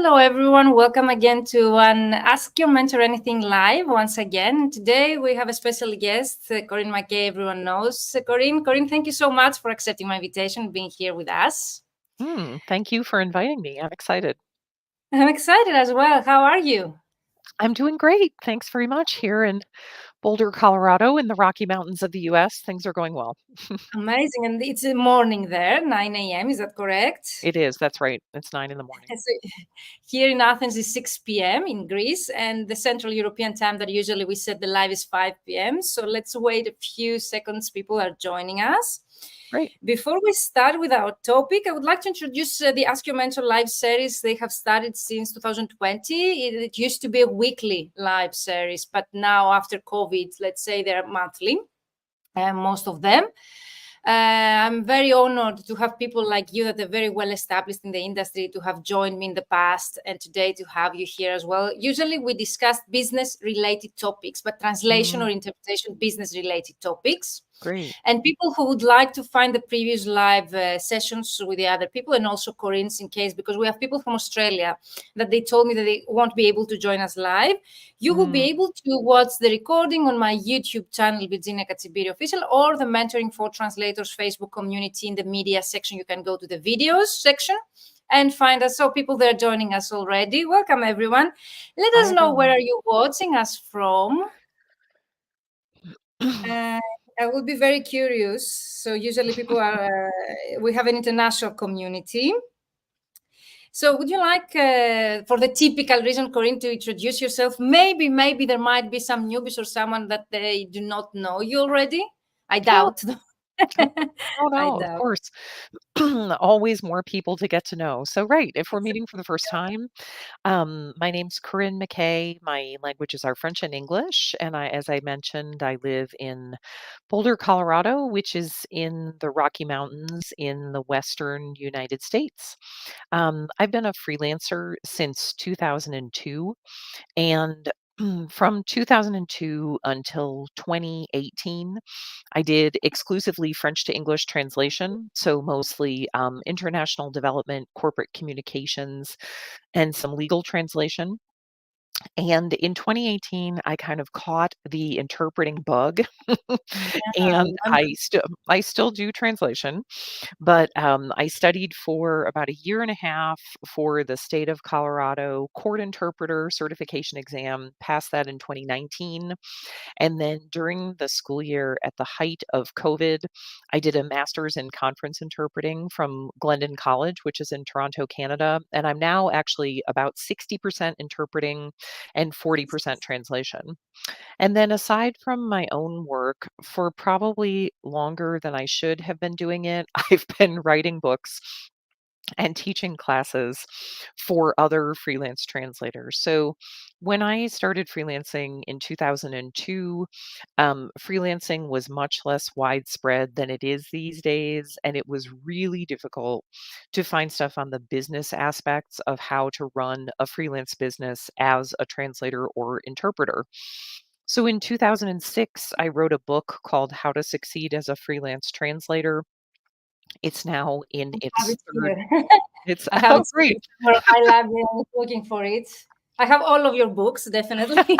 Hello, everyone. Welcome again to an Ask Your Mentor Anything live once again. Today we have a special guest, Corinne McKay. Everyone knows Corinne, thank you so much for accepting my invitation and being here with us. Thank you for inviting me. I'm excited. I'm excited as well. How are you? I'm doing great. Thanks very much. Here in Boulder, Colorado, in the Rocky Mountains of the US, things are going well. Amazing. And it's the morning there, 9 a.m. Is that correct? It is. That's right. It's 9 in the morning. So here in Athens is 6 p.m. in Greece, and the Central European time that usually we set the live is 5 p.m. So let's wait a few seconds. People are joining us. Great. Before we start with our topic, I would like to introduce the Ask Your Mentor live series. They have started since 2020. It used to be a weekly live series, but now after COVID, let's say they're monthly, most of them. I'm very honored to have people like you that are very well established in the industry to have joined me in the past, and today to have you here as well. Usually we discuss business related topics, but translation or interpretation business related topics. Great. And people who would like to find the previous live sessions with the other people, and also Corinne's in case, because we have people from Australia that they told me that they won't be able to join us live. You will be able to watch the recording on my YouTube channel, Virginia Katsimpiri Official, or the Mentoring for Translators Facebook community in the media section. You can go to the videos section and find us. So people that are joining us already, welcome everyone. Let us know where are you watching us from. I will be very curious. So usually people are, we have an international community. So would you like, for the typical reason, Corinne, to introduce yourself? Maybe there might be some newbies or someone that they do not know you already. I doubt. I No, of doubt. course. Always more people to get to know. So, right, if we're meeting for the first time, my name's Corinne McKay. My languages are French and English. And as I mentioned, I live in Boulder, Colorado, which is in the Rocky Mountains in the Western United States. I've been a freelancer since 2002. And from 2002 until 2018, I did exclusively French to English translation, so mostly international development, corporate communications, and some legal translation. And in 2018, I kind of caught the interpreting bug, and I still do translation, but I studied for about a year and a half for the state of Colorado court interpreter certification exam. Passed that in 2019. And then during the school year at the height of COVID, I did a master's in conference interpreting from Glendon College, which is in Toronto, Canada. And I'm now actually about 60% interpreting and 40% translation. And then aside from my own work, for probably longer than I should have been doing it, I've been writing books and teaching classes for other freelance translators. So when I started freelancing in 2002, freelancing was much less widespread than it is these days. And it was really difficult to find stuff on the business aspects of how to run a freelance business as a translator or interpreter. So in 2006, I wrote a book called How to Succeed as a Freelance Translator. It's now in its third. It's I have oh, it great. for my library. I was looking for it. I have all of your books, definitely.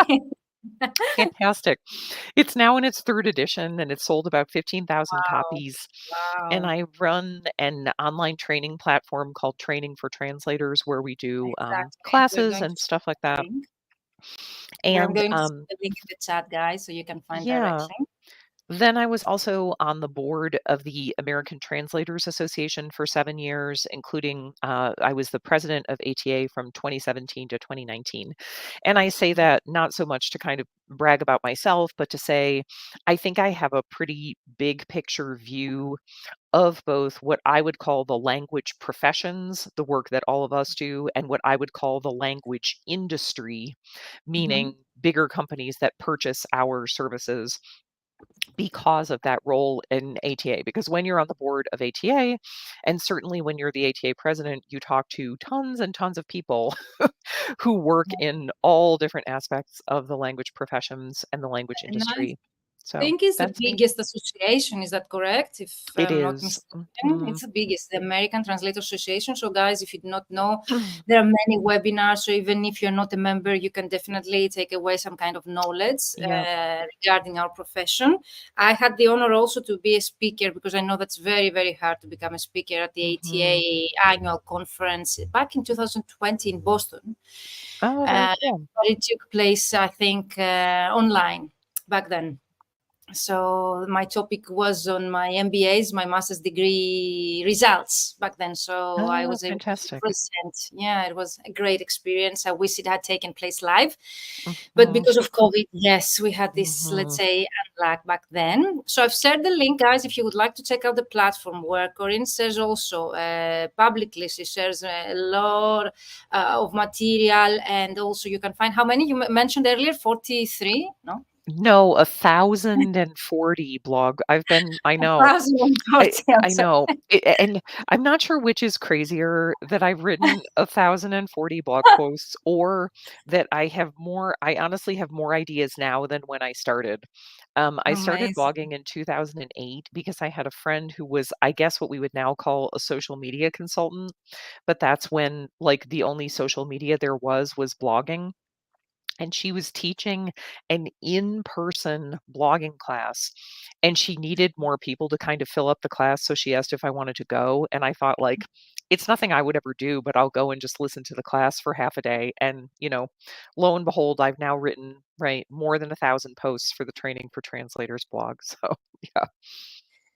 Fantastic. It's now in its third edition and it's sold about 15,000 Wow. copies. And Wow. I run an online training platform called Training for Translators where we do Exactly. We're classes going to and stuff like see the that. link. I'm And going to see the link in the chat, guys, so you can find yeah, directly. then I was also on the board of the American Translators Association for 7 years, including I was the president of ATA from 2017 to 2019. And I say that not so much to kind of brag about myself, but to say I think I have a pretty big picture view of both what I would call the language professions, the work that all of us do, and what I would call the language industry, meaning bigger companies that purchase our services because of that role in ATA. Because when you're on the board of ATA, and certainly when you're the ATA president, you talk to tons and tons of people who work in all different aspects of the language professions and the language Nice. industry. I So think it's the that's me. biggest association. Is that correct? If It I'm not is. mistaken, Mhm. it's the biggest, the American Translators Association. So, guys, if you do not know, there are many webinars. So, even if you're not a member, you can definitely take away some kind of knowledge Yep. regarding our profession. I had the honor also to be a speaker because I know that's very, very hard to become a speaker at the Mhm. ATA annual conference back in 2020 in Boston. Oh, very Uh, cool. but it took place, I think, online back then. So my topic was on my MBA's, my master's degree results back then. So I Oh, was able to fantastic. present. Yeah, it was a great experience. I wish it had taken place live, but Mhm. because of COVID, yes, we had this, let's Mhm. say, unluck back then. So I've shared the link, guys, if you would like to check out the platform where Corinne says also publicly, she shares a lot of material, and also you can find how many you mentioned earlier, 43, no? No, 1,040 blog. I know. 1,040, I'm I sorry. know. And I'm not sure which is crazier, that I've written 1,040 blog posts, or that I honestly have more ideas now than when I started. I started Amazing. blogging in 2008 because I had a friend who was, I guess, what we would now call a social media consultant, but that's when, like, the only social media there was blogging. And she was teaching an in-person blogging class, and she needed more people to kind of fill up the class, so she asked if I wanted to go, and I thought, like, it's nothing I would ever do, but I'll go and just listen to the class for half a day, and, lo and behold, I've now written, right, more than 1,000 posts for the Training for Translators blog, so, yeah.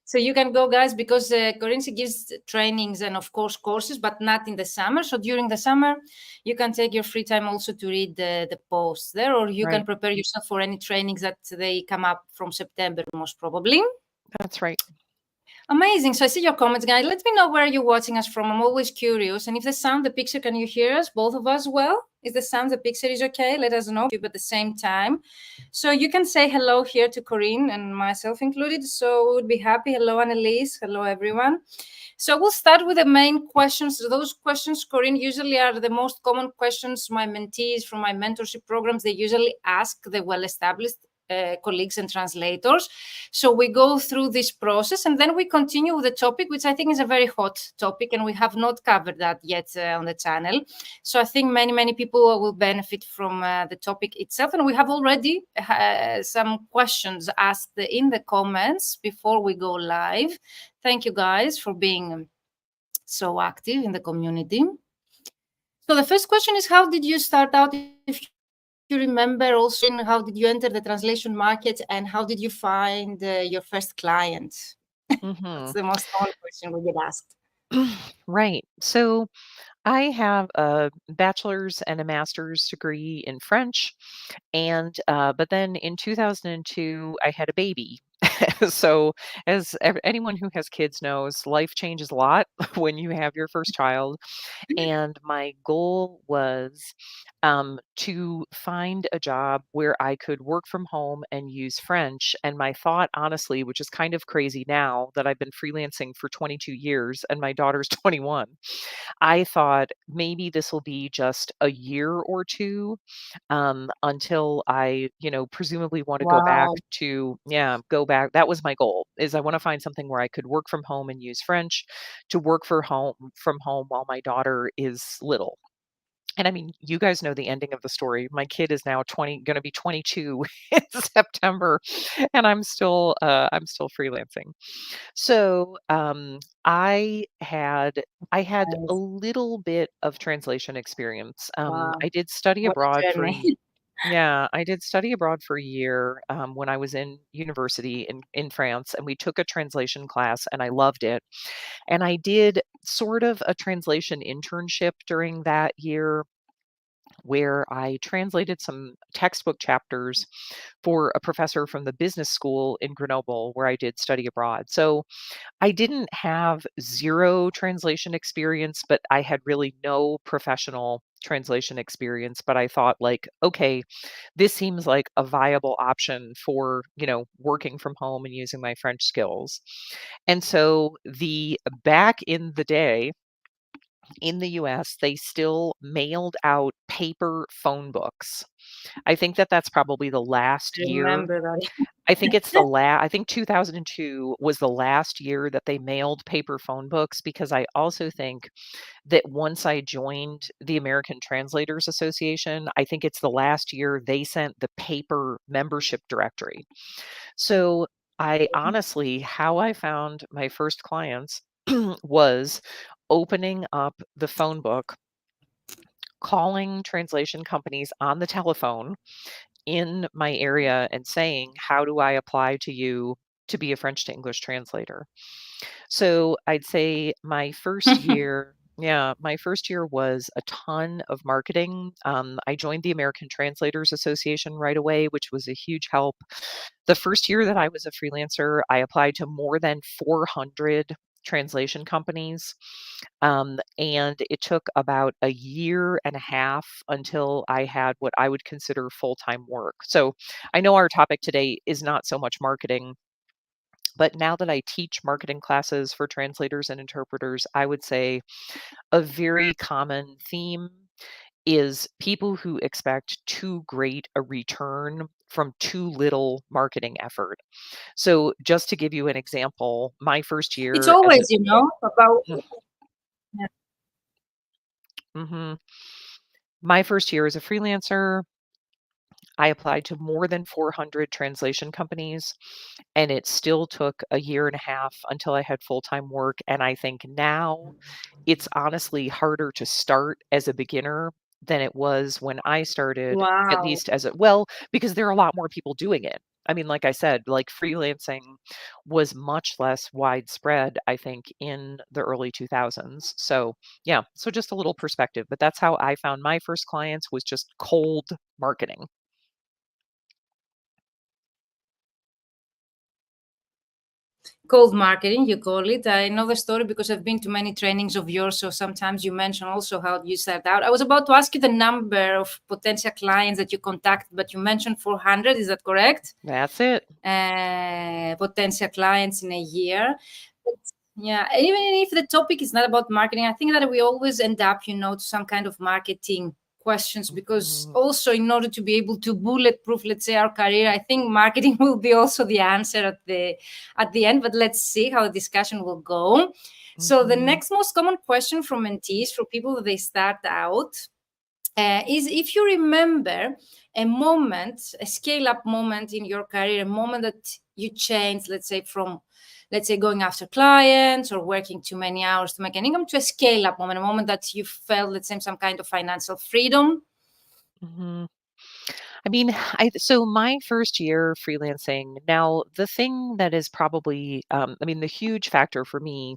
So you can go, guys, because Corinne gives trainings and, of course, courses, but not in the summer. So during the summer, you can take your free time also to read the posts there, or you can Right, prepare yourself for any trainings that they come up from September, most probably. that's right. Amazing. So I see your comments, guys. Let me know where you're watching us from. I'm always curious. And if the sound, the picture, can you hear us, both of us well? Is the sound, the picture is okay? Let us know at the same time. So you can say hello here to Corinne and myself included. So we would be happy. Hello, Annalise. Hello, everyone. So we'll start with the main questions. Those questions, Corinne, usually are the most common questions my mentees from my mentorship programs, they usually ask the well-established colleagues and translators. So we go through this process and then we continue with the topic, which I think is a very hot topic, and we have not covered that yet on the channel. So I think many people will benefit from the topic itself. And we have already some questions asked in the comments before we go live. Thank you, guys, for being so active in the community. So the first question is, how did you start out? If you remember, also, how did you enter the translation market, and how did you find your first client? That's Mhm. the most common question we get asked. Right. So I have a bachelor's and a master's degree in French, and but then in 2002 I had a baby. So, as anyone who has kids knows, life changes a lot when you have your first child. And my goal was to find a job where I could work from home and use French. And my thought, honestly, which is kind of crazy now that I've been freelancing for 22 years and my daughter's 21, I thought maybe this will be just a year or two until I, presumably want to go back Wow. to, yeah, go back. That was my goal, is I want to find something where I could work from home and use French to work from home while my daughter is little. And I mean, you guys know the ending of the story. My kid is now 20, going to be 22 in September, and I'm still freelancing. So, I had a little bit of translation experience. Wow. I did study What abroad a for journey. yeah, I did study abroad for a year when I was in university in France, and we took a translation class, and I loved it. And I did sort of a translation internship during that year where I translated some textbook chapters for a professor from the business school in Grenoble, where I did study abroad. So I didn't have zero translation experience, but I had really no professional translation experience. But I thought, like, okay, this seems like a viable option for, working from home and using my French skills. And so back in the day, in the US, they still mailed out paper phone books. I think that that's probably the last year. Remember that. I think I think 2002 was the last year that they mailed paper phone books, because I also think that once I joined the American Translators Association, I think it's the last year they sent the paper membership directory. So I honestly, how I found my first clients was opening up the phone book, calling translation companies on the telephone in my area and saying, "How do I apply to you to be a French to English translator?" So I'd say my first year, yeah, my first year was a ton of marketing. I joined the American Translators Association right away, which was a huge help. The first year that I was a freelancer, I applied to more than 400 translation companies. And it took about a year and a half until I had what I would consider full time work. So I know our topic today is not so much marketing, but now that I teach marketing classes for translators and interpreters, I would say a very common theme is people who expect too great a return from too little marketing effort. So, just to give you an example, my first It's year as a always, about. mm, Yeah. mhm. My first year as a freelancer, I applied to more than 400 translation companies, and it still took a year and a half until I had full-time work. And I think now it's honestly harder to start as a beginner than it was when I started, at Wow. least because there are a lot more people doing it. I mean, like I said, like freelancing was much less widespread, I think, in the early 2000s. So, yeah, so just a little perspective, but that's how I found my first clients, was just cold marketing. Cold marketing, you call it. I know the story because I've been to many trainings of yours. So sometimes you mention also how you start out. I was about to ask you the number of potential clients that you contact, but you mentioned 400. Is that correct? That's it. Potential clients in a year. But, yeah, even if the topic is not about marketing, I think that we always end up, to some kind of marketing questions, because Mhm. also in order to be able to bulletproof, let's say, our career, I think marketing will be also the answer at the end. But let's see how the discussion will go. So the Mhm. next most common question from mentees, for people that they start out, is if you remember a moment, a scale up moment in your career, a moment that you changed, let's say, from, let's say, going after clients or working too many hours to make an income, to a scale up moment, a moment that you felt, let's say, some kind of financial freedom. Mhm. I mean, so my first year freelancing, now the thing that is probably, I mean, the huge factor for me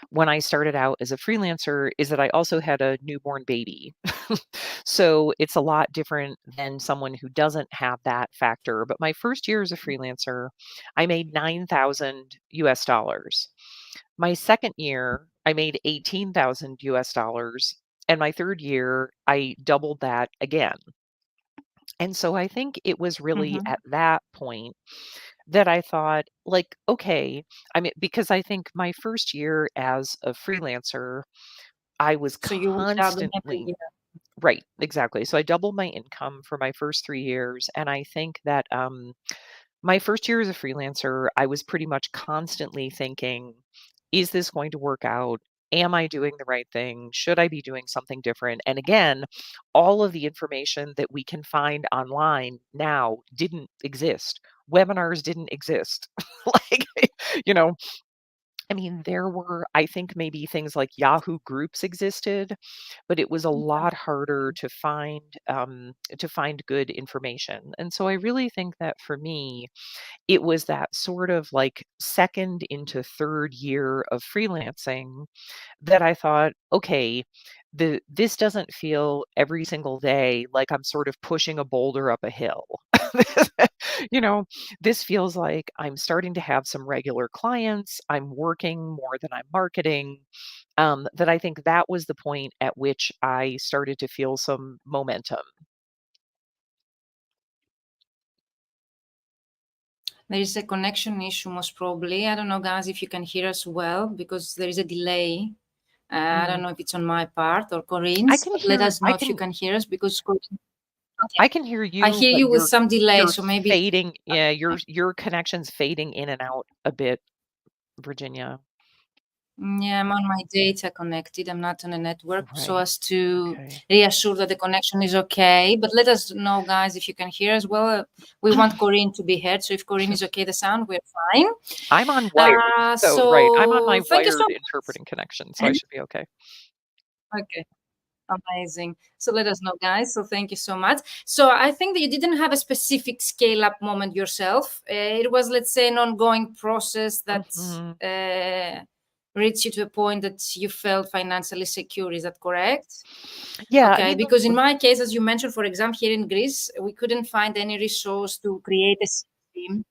when I started out as a freelancer is that I also had a newborn baby. So it's a lot different than someone who doesn't have that factor. But my first year as a freelancer, I made 9,000 US dollars. My second year, I made 18,000 US dollars. And my third year, I doubled that again. And so I think it was really Mhm. at that point that I thought, like, okay, I mean, because I think my first year as a freelancer, I was So you will double every constantly year. right, exactly. So I doubled my income for my first 3 years. And I think that my first year as a freelancer, I was pretty much constantly thinking, is this going to work out? Am I doing the right thing? Should I be doing something different? And again, all of the information that we can find online now didn't exist. Webinars didn't exist. Like, you know, I mean, there were, I think maybe things like Yahoo groups existed, but it was a lot harder to find good information. And so I really think that for me, it was that sort of like second into third year of freelancing that I thought, okay, this doesn't feel every single day like I'm sort of pushing a boulder up a hill. you know, this feels like I'm starting to have some regular clients. I'm working more than I'm marketing. That I think that was the point at which I started to feel some momentum. There is a connection issue, most probably. I don't know, guys, if you can hear us well, because there is a delay. I don't know if it's on my part or I Corinne's, can but let hear us know if you can hear us because Corinne. Okay, I can hear I you, hear but you with some delay, you're so maybe. fading. Yeah, Okay. your connection's fading in and out a bit, Virginia. Yeah, I'm on my data connected. I'm not on a network, so Right. as to Okay. reassure that the connection is okay. But let us know, guys, if you can hear as well. We want Corinne to be heard, so if Corinne is okay, the sound, we're fine. I'm on wired, so right. I'm on So my thank you so wired much. interpreting connection, so I should be okay. Okay. Amazing. So let us know, guys. So thank you so much. So I think that you didn't have a specific scale up moment yourself. It was, let's say, an ongoing process that Mhm. reached you to a point that you felt financially secure. Is that correct? Yeah, I Okay. mean, Because in my case, as you mentioned, for example, here in Greece, we couldn't find any resource to create a scheme.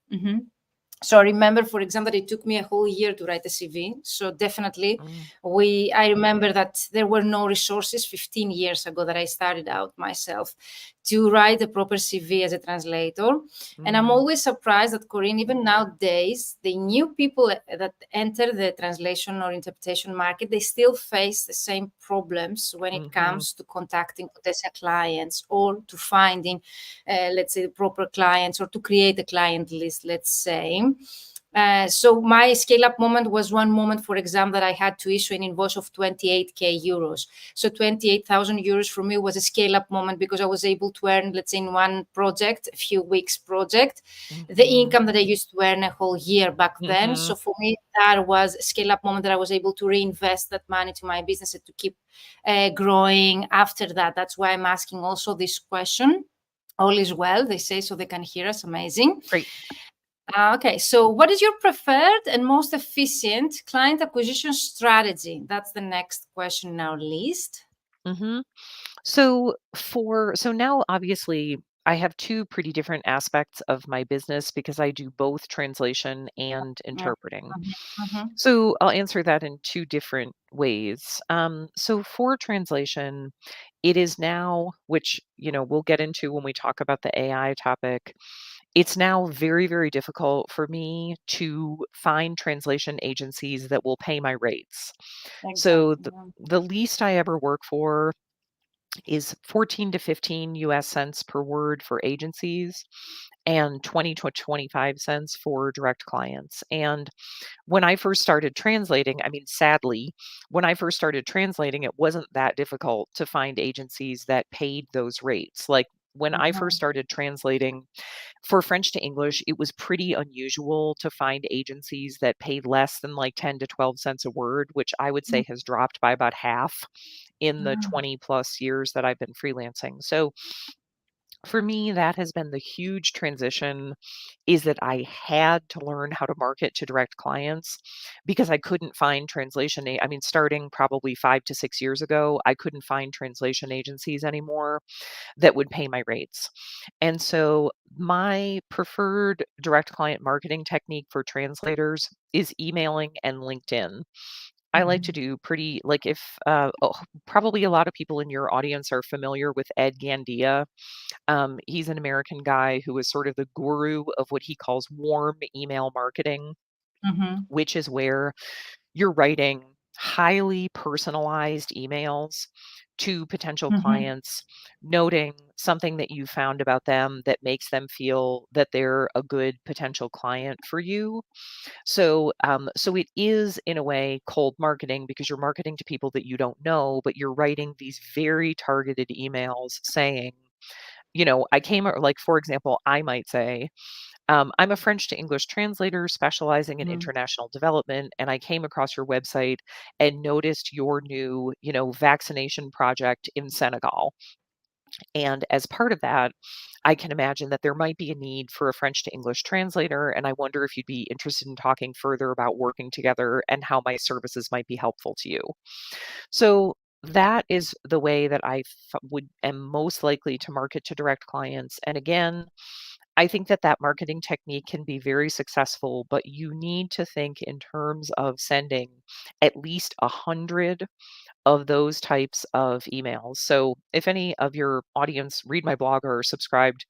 So I remember, for example, that it took me a whole year to write a CV. So definitely, mm, I remember that there were no resources 15 years ago that I started out myself to write a proper CV as a translator. And I'm mm, always surprised that Corinne, even nowadays, the new people that enter the translation or interpretation market, they still face the same problems when it mhm, comes to contacting potential clients or to finding, let's say, the proper clients or to create a client list, let's say. So my scale up moment was one moment, for example, that I had to issue an invoice of 28k euros. So 28,000 euros for me was a scale up moment because I was able to earn, let's say, in one project, a few weeks project, the mhm, income that I used to earn a whole year back then. mhm. So for me, that was a scale up moment that I was able to reinvest that money to my business and to keep growing after that. That's why I'm asking also this question. All is well, they say, so they can hear us. Amazing. Great. Okay, so what is your preferred and most efficient client acquisition strategy? That's the next question in our list. Mhm. So now obviously I have two pretty different aspects of my business because I do both translation and Yeah. interpreting. Mhm, mhm, So I'll answer that in two different ways. So for translation, it is now, which we'll get into when we talk about the AI topic. It's now very, very difficult for me to find translation agencies that will pay my rates. So exactly. Yeah. the least I ever work for is 14 to 15 US cents per word for agencies and 20 to 25 cents for direct clients. And when I first started translating, I mean, sadly, when I first started translating, it wasn't that difficult to find agencies that paid those rates. Like when I first Mhm, started translating for French to English, it was pretty unusual to find agencies that paid less than like 10 to 12 cents a word, which I would say has dropped by about half in the mhm, 20 plus years that I've been freelancing. So for me, that has been the huge transition is that I had to learn how to market to direct clients because I couldn't find translation. I mean, starting probably 5 to 6 years ago, I couldn't find translation agencies anymore that would pay my rates. And so my preferred direct client marketing technique for translators is emailing and LinkedIn. I like to mhm, do pretty like if probably a lot of people in your audience are familiar with Ed Gandia. He's an American guy who is sort of the guru of what he calls warm email marketing, mhm, which is where you're writing highly personalized emails to potential mhm, clients, noting something that you found about them that makes them feel that they're a good potential client for you. So it is in a way cold marketing because you're marketing to people that you don't know, but you're writing these very targeted emails saying, I came, like, for example, I might say, I'm a French to English translator specializing in mhm, international development, and I came across your website and noticed your new, vaccination project in Senegal. And as part of that, I can imagine that there might be a need for a French to English translator. And I wonder if you'd be interested in talking further about working together and how my services might be helpful to you. So that is the way that would am most likely to market to direct clients. And again, I think that that marketing technique can be very successful, but you need to think in terms of sending at least 100 of those types of emails. So if any of your audience read my blog or are subscribed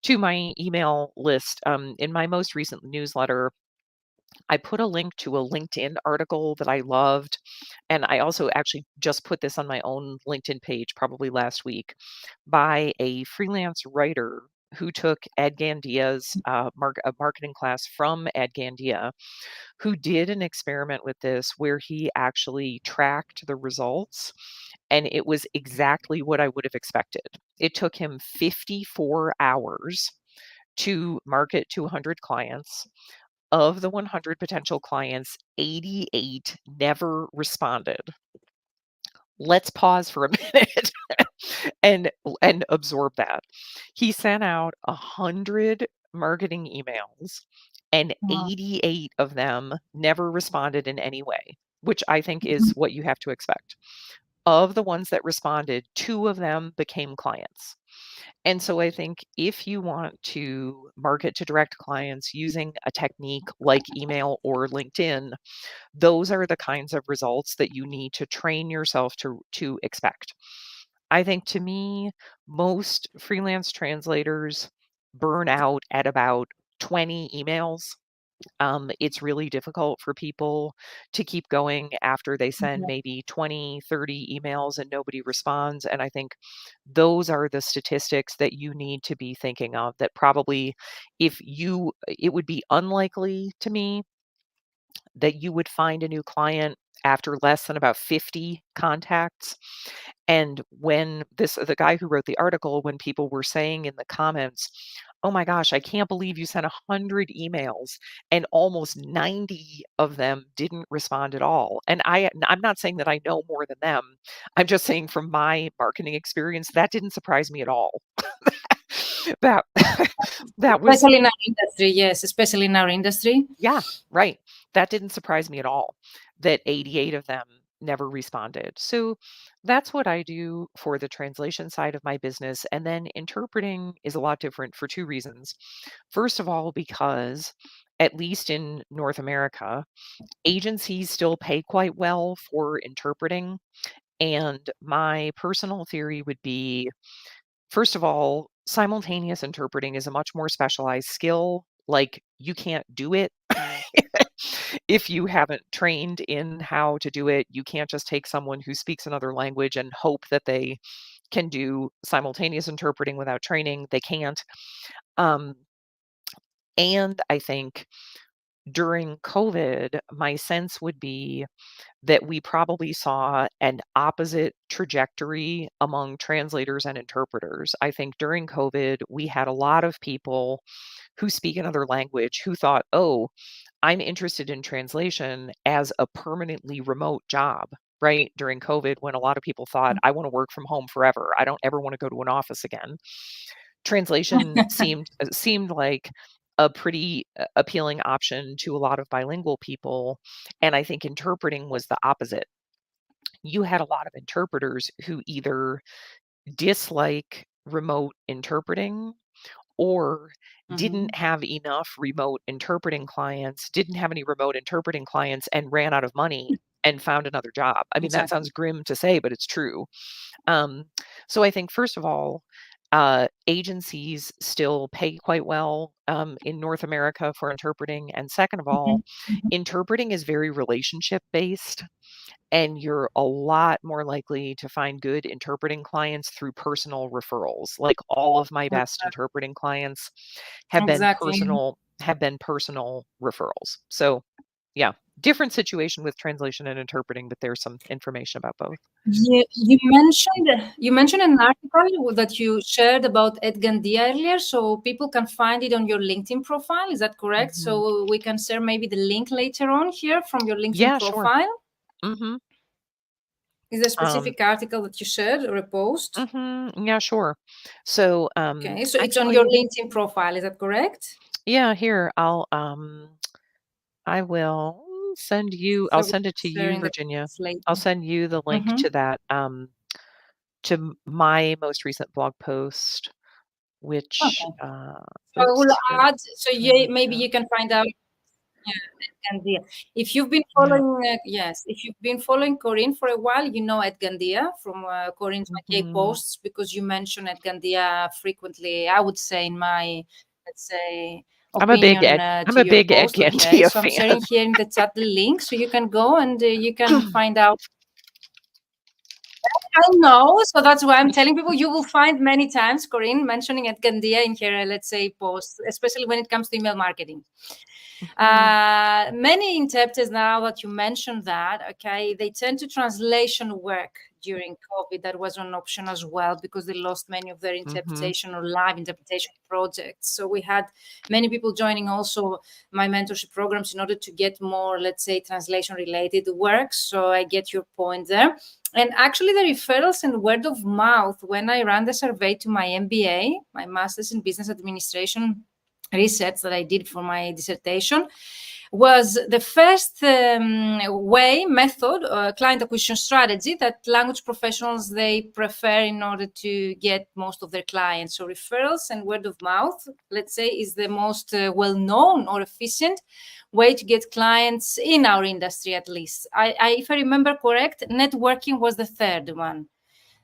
to my email list, in my most recent newsletter, I put a link to a LinkedIn article that I loved. And I also actually just put this on my own LinkedIn page probably last week by a freelance writer who took Ed Gandia's a marketing class from Ed Gandia, who did an experiment with this where he actually tracked the results. And it was exactly what I would have expected. It took him 54 hours to market to 100 clients. Of the 100 potential clients, 88 never responded. Let's pause for a minute and absorb that. He sent out 100 marketing emails and Wow. 88 of them never responded in any way, which I think is what you have to expect. Of the ones that responded, 2 of them became clients. And so I think if you want to market to direct clients using a technique like email or LinkedIn, those are the kinds of results that you need to train yourself to expect. I think, to me, most freelance translators burn out at about 20 emails. It's really difficult for people to keep going after they send Okay. maybe 20, 30 emails and nobody responds. And I think those are the statistics that you need to be thinking of, that probably it would be unlikely to me that you would find a new client after less than about 50 contacts. And when the guy who wrote the article, when people were saying in the comments, "Oh my gosh, I can't believe you sent 100 emails and almost 90 of them didn't respond at all." And I'm not saying that I know more than them. I'm just saying from my marketing experience, that didn't surprise me at all. That that was Especially in our industry, yes, especially in our industry. Yeah, right. That didn't surprise me at all, that 88 of them never responded. So that's what I do for the translation side of my business. And then interpreting is a lot different for 2 reasons. First of all, because at least in North America, agencies still pay quite well for interpreting. And my personal theory would be, first of all, simultaneous interpreting is a much more specialized skill. Like, you can't do it if you haven't trained in how to do it. You can't just take someone who speaks another language and hope that they can do simultaneous interpreting without training. They can't. Um, and I think during COVID, my sense would be that we probably saw an opposite trajectory among translators and interpreters. I think during COVID, we had a lot of people who speak another language who thought, "Oh, I'm interested in translation as a permanently remote job." Right? During COVID, when a lot of people thought, "I want to work from home forever. I don't ever want to go to an office again." Translation seemed like a pretty appealing option to a lot of bilingual people. And I think interpreting was the opposite. You had a lot of interpreters who either dislike remote interpreting or didn't Mhm. have enough remote interpreting clients, didn't have any remote interpreting clients, and ran out of money and found another job. I mean, that sounds Exactly. grim to say, but it's true. Um, so I think, first of all, agencies still pay quite well in North America for interpreting. And second of all, Mhm. Mhm. interpreting is very relationship based, and you're a lot more likely to find good interpreting clients through personal referrals. Like, all of my best interpreting clients Exactly. have been personal referrals. So yeah, different situation with translation and interpreting, but there's some information about both. You mentioned an article that you shared about Ed Gandia earlier, so people can find it on your LinkedIn profile. Is that correct? Mhm. So we can share maybe the link later on here from your LinkedIn Yeah, sure. profile. Mhm. Is there a Um, specific article that you shared or a post? yeah, sure. So, Okay, so it's on your actually, LinkedIn profile. Is that correct? yeah, here, I will I'll So we send it can to share you, in the Virginia. comments I'll later. send you the link Mm-hmm. to that, my most recent blog post, which, Okay. So I oops, will here, add. So turn this maybe down. you can find out. Yeah, Ed Gandia. If you've been Yeah. following, yes, if you've been following Corinne for a while, you know Ed Gandia from Corinne's McKay Mhm. posts because you mention Ed Gandia frequently. I would say in my, let's say, opinion I'm to a your big Ed post. Okay, Gandia so I'm fan. sharing here in the chat the link, so you can go and you can find out. I know, so that's why I'm telling people. You will find many times Corinne mentioning Ed Gandia in her, let's say, post, especially when it comes to email marketing. Many interpreters, now that you mentioned that, okay, they turn to translation work during COVID. That was an option as well because they lost many of their interpretation or live interpretation projects. So we had many people joining also my mentorship programs in order to get more, let's say, translation related work. So I get your point there. And actually the referrals and word of mouth, when I ran the survey to my MBA, my master's in business administration research that I did for my dissertation, was the first method, client acquisition strategy that language professionals, they prefer in order to get most of their clients. So referrals and word of mouth, let's say, is the most well-known or efficient way to get clients in our industry, at least. If I remember correct, networking was the third one.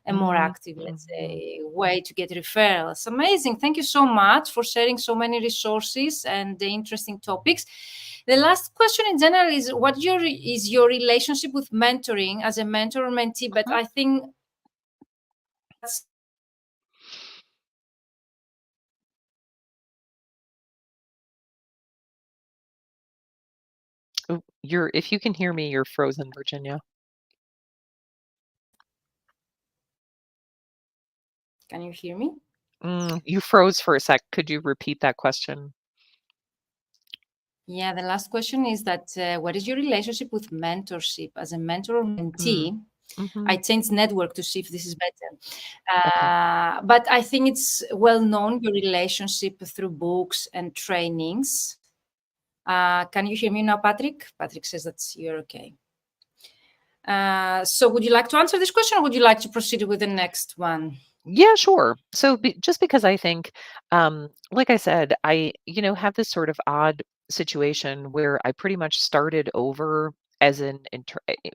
A more active, let's say, way to get referrals. Amazing. Thank you so much for sharing so many resources and the interesting topics. The last question in general is, what is your relationship with mentoring as a mentor or mentee? But I think that's If you can hear me, you're frozen, Virginia. Can you hear me? You froze for a sec. Could you repeat that question? Yeah, the last question is that what is your relationship with mentorship as a mentor or mentee? I changed network to see if this is better. But I think it's well known, your relationship through books and trainings. Can you hear me now, Patrick? Patrick says that you're okay. So would you like to answer this question, or would you like to proceed with the next one? Yeah, sure. So just because I think, like I said, I, have this sort of odd situation where I pretty much started over as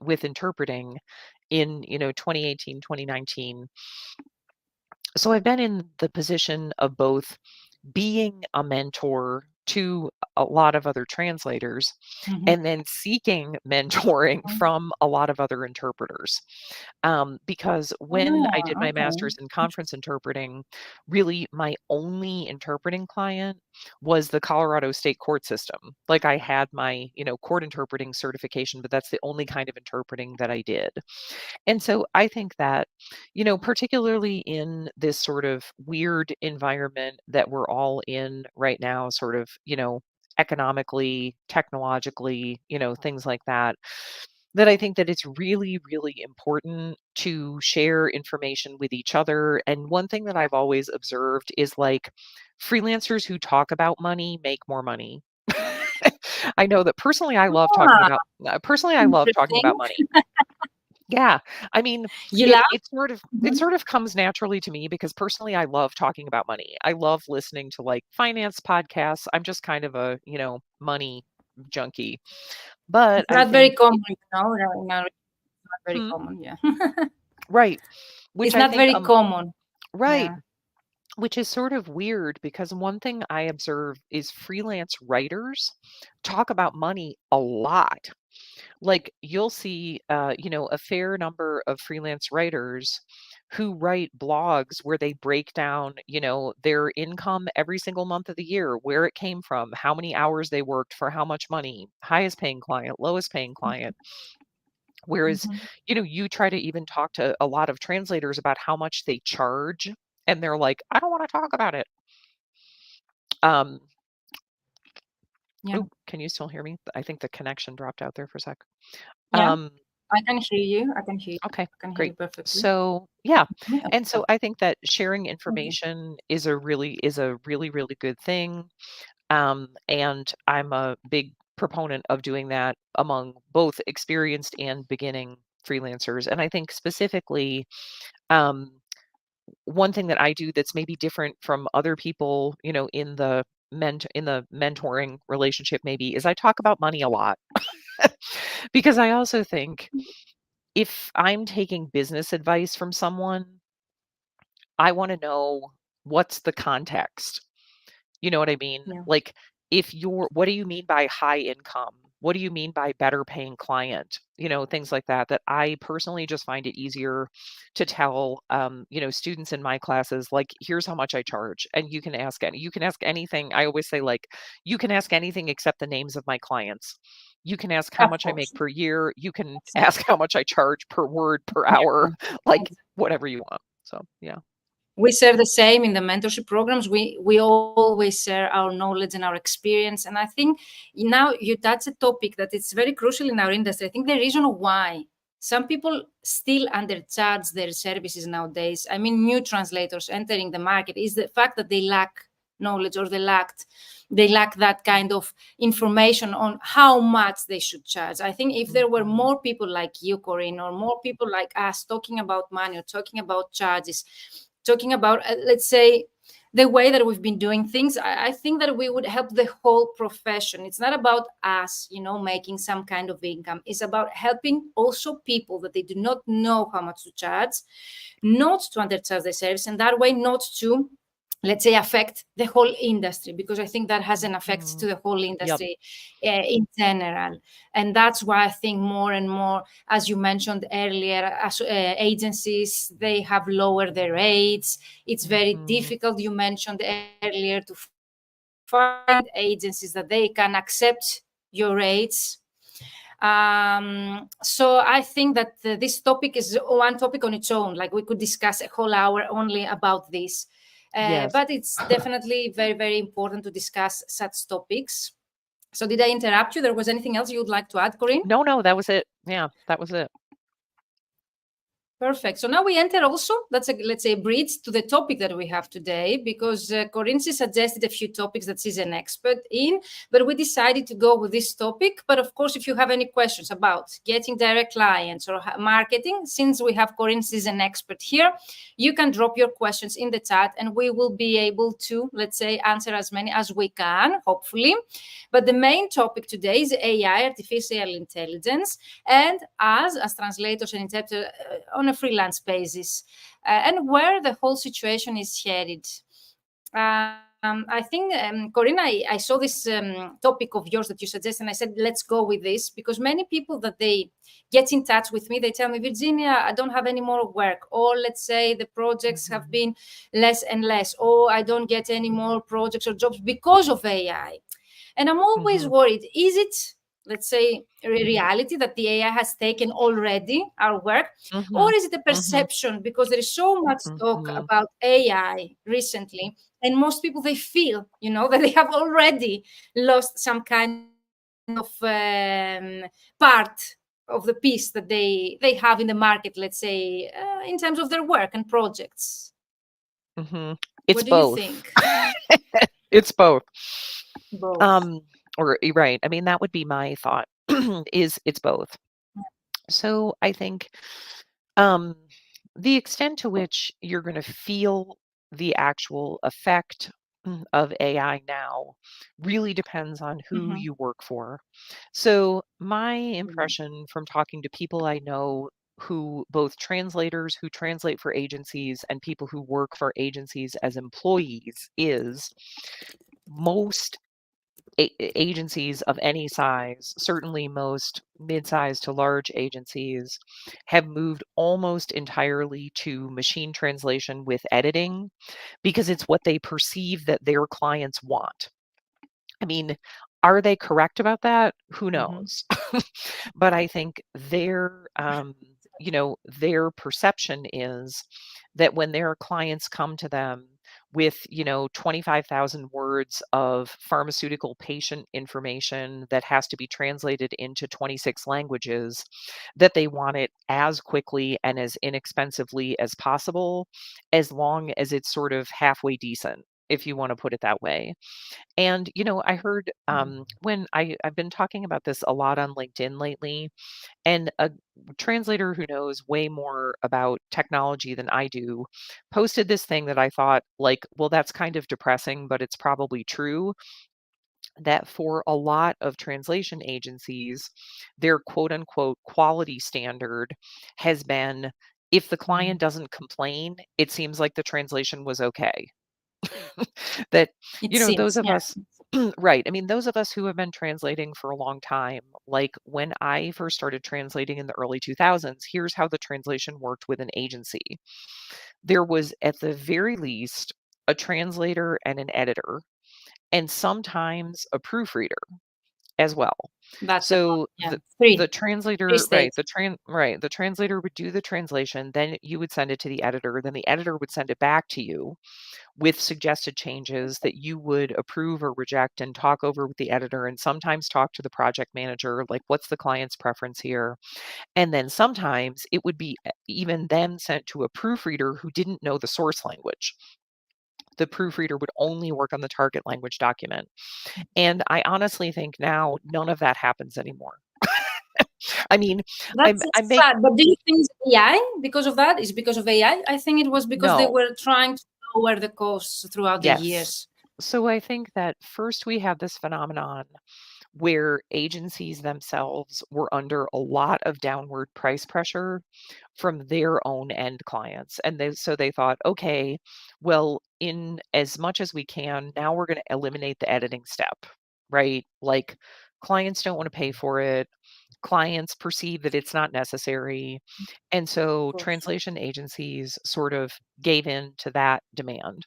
with interpreting in, 2018, 2019. So I've been in the position of both being a mentor to a lot of other translators and then seeking mentoring from a lot of other interpreters. Because when I did my master's in conference interpreting, really my only interpreting client was the Colorado state court system. Like I had my, court interpreting certification, but that's the only kind of interpreting that I did. And so I think that, particularly in this sort of weird environment that we're all in right now, sort of, economically, technologically, things like that, that I think that it's really, really important to share information with each other. And one thing that I've always observed is like freelancers who talk about money make more money. I know that personally I love talking about Interesting. money. Yeah. I mean, You laugh? it sort of comes naturally to me because personally I love talking about money. I love listening to like finance podcasts. I'm just kind of a, money junkie. But It's I not very think common, no, it's not very hmm, common, yeah. right, which It's I not think very common. right, Yeah. which is sort of weird because one thing I observe is freelance writers talk about money a lot. Like you'll see a fair number of freelance writers who write blogs where they break down their income every single month of the year, where it came from, how many hours they worked for how much money, highest paying client, lowest paying client. Whereas you try to even talk to a lot of translators about how much they charge and they're like, I don't want to talk about it. um Yeah. Can you still hear me? I think the connection dropped out there for a sec. Yeah. um I can hear you. I can hear you. Okay, I can hear you great. perfectly. So, yeah. Yeah. And so I think that sharing Okay. information is a really, really good thing. And I'm a big proponent of doing that among both experienced and beginning freelancers. And I think specifically, um, one thing that I do that's maybe different from other people, in the mentoring relationship maybe is I talk about money a lot. Because I also think if I'm taking business advice from someone, I wanna know what's the context. You know what I mean? Yeah. Like, what do you mean by high income? What do you mean by better paying client? Things like that, that I personally just find it easier to tell, students in my classes, like, here's how much I charge. And you can ask anything. I always say, like, you can ask anything except the names of my clients. You can ask how Of much I make course. per year. You can ask how much I charge per word, per hour, like whatever you want. So, yeah. We share the same in the mentorship programs. We always share our knowledge and our experience. And I think now you touch a topic that is very crucial in our industry. I think the reason why some people still undercharge their services nowadays, I mean, new translators entering the market, is the fact that they lack knowledge, or they lack that kind of information on how much they should charge. I think if there were more people like you, Corinne, or more people like us talking about money, or talking about charges, talking about, let's say, the way that we've been doing things, I think that we would help the whole profession. It's not about us, making some kind of income. It's about helping also people that they do not know how much to charge, not to undercharge their service, and that way not to, let's say, affect the whole industry, because I think that has an effect to the whole industry in general. And that's why I think more and more, as you mentioned earlier, agencies, they have lowered their rates. It's very difficult, you mentioned earlier, to find agencies that they can accept your rates. So I think that this topic is one topic on its own. Like, we could discuss a whole hour only about this. Yes. But it's definitely very, very important to discuss such topics. So did I interrupt you? There was anything else you would like to add, Corinne? No, that was it. Yeah, that was it. Perfect. So now we enter also, that's let's say, a bridge to the topic that we have today, because Corinne suggested a few topics that she's an expert in, but we decided to go with this topic. But of course, if you have any questions about getting direct clients or marketing, since we have Corinne as an expert here, you can drop your questions in the chat and we will be able to, let's say, answer as many as we can, hopefully. But the main topic today is AI, artificial intelligence, and as translators and interpreters on a freelance basis, and where the whole situation is headed. I think, Corinne, I saw this topic of yours that you suggested, and I said, let's go with this, because many people that they get in touch with me, they tell me, Virginia, I don't have any more work, or let's say the projects have been less and less, or I don't get any more projects or jobs because of AI. And I'm always worried, is it, let's say, a reality that the AI has taken already our work, or is it a perception? Because there is so much talk about AI recently, and most people, they feel, that they have already lost some kind of part of the piece that they have in the market, let's say, in terms of their work and projects. It's what do both. you think? It's both. Both. Or right. I mean, that would be my thought. Is it's both. So I think the extent to which you're going to feel the actual effect of AI now really depends on who you work for. So my impression from talking to people I know, who both translators who translate for agencies and people who work for agencies as employees, is most agencies of any size, certainly most mid-sized to large agencies, have moved almost entirely to machine translation with editing, because it's what they perceive that their clients want. I mean, are they correct about that? Who knows? But I think their perception is that when their clients come to them with 25,000 words of pharmaceutical patient information that has to be translated into 26 languages, that they want it as quickly and as inexpensively as possible, as long as it's sort of halfway decent, if you want to put it that way. And I heard when I've been talking about this a lot on LinkedIn lately, and a translator who knows way more about technology than I do posted this thing that I thought, like, well, that's kind of depressing, but it's probably true, that for a lot of translation agencies, their quote unquote quality standard has been, if the client doesn't complain, it seems like the translation was okay. That, It seems, those of yeah. us Right. I mean, those of us who have been translating for a long time, like when I first started translating in the early 2000s, here's how the translation worked with an agency. There was, at the very least, a translator and an editor, and sometimes a proofreader as well. That's a lot. So Yeah. the Three translator, right, states. the translator would do the translation, then you would send it to the editor, then the editor would send it back to you with suggested changes that you would approve or reject and talk over with the editor, and sometimes talk to the project manager, like, what's the client's preference here? And then sometimes it would be even then sent to a proofreader who didn't know the source language. The proofreader would only work on the target language document. And I honestly think now none of that happens anymore. I mean, That's I make sad. But do you think it's AI because of that? Is because of AI? I think it was because they no, were trying to lower the costs throughout the yes. years. So I think that first we have this phenomenon where agencies themselves were under a lot of downward price pressure from their own end clients. And they thought, okay, well, in as much as we can, now we're going to eliminate the editing step, right? Like clients don't want to pay for it. Clients perceive that it's not necessary. And Of so course. translation agencies sort of gave in to that demand.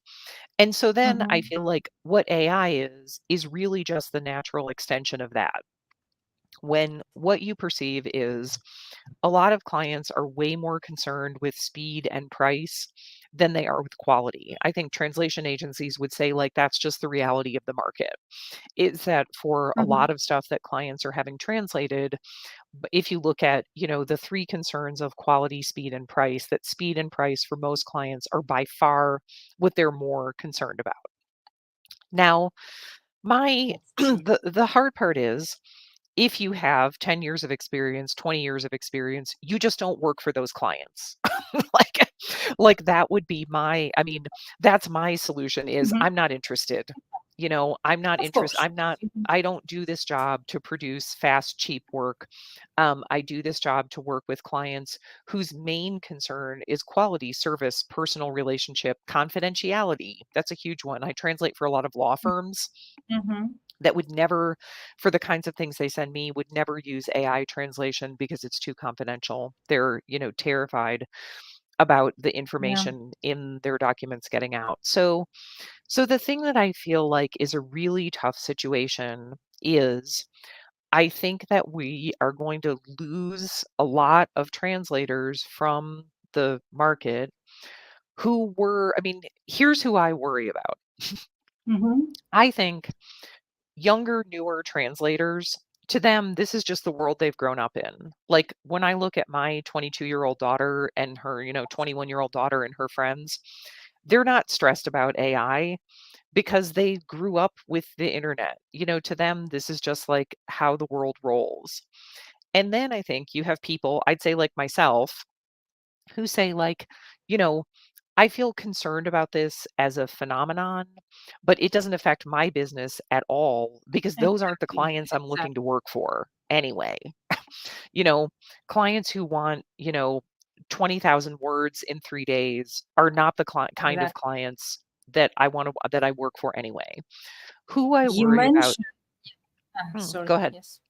And so then I Mm-hmm. feel like what AI is really just the natural extension of that. When what you perceive is a lot of clients are way more concerned with speed and price than they are with quality. I think translation agencies would say, like, that's just the reality of the market. Is that for a Mm-hmm. lot of stuff that clients are having translated, if you look at, the three concerns of quality, speed, and price, that speed and price for most clients are by far what they're more concerned about. Now, my That's true. the hard part is if you have 10 years of experience, 20 years of experience, you just don't work for those clients. like that would be I mean, that's my solution is Mm-hmm. I'm not interested. I'm not Of interested. course. Mhm. I don't do this job to produce fast, cheap work. I do this job to work with clients whose main concern is quality, service, personal relationship, confidentiality. That's a huge one. I translate for a lot of law firms Mm-hmm. that would never, for the kinds of things they send me, would never use AI translation because it's too confidential. They're, terrified about the Yeah. information in their documents getting out. So the thing that I feel like is a really tough situation is I think that we are going to lose a lot of translators from the market I mean, here's who I worry about. Mm-hmm. I think younger, newer translators, to them, this is just the world they've grown up in. Like when I look at my 22-year-old daughter and her, 21-year-old daughter and her friends, they're not stressed about AI because they grew up with the internet. To them, this is just like how the world rolls. And then I think you have people, I'd say like myself, who say like, you know, I feel concerned about this as a phenomenon, but it doesn't affect my business at all because those aren't the Exactly. clients I'm looking to Exactly. work for anyway. You know, Clients who want, 20,000 words in 3 days are not the kind of Exactly. clients that I work for anyway. Who I You worry about. mentioned, Go sorry, ahead. yes.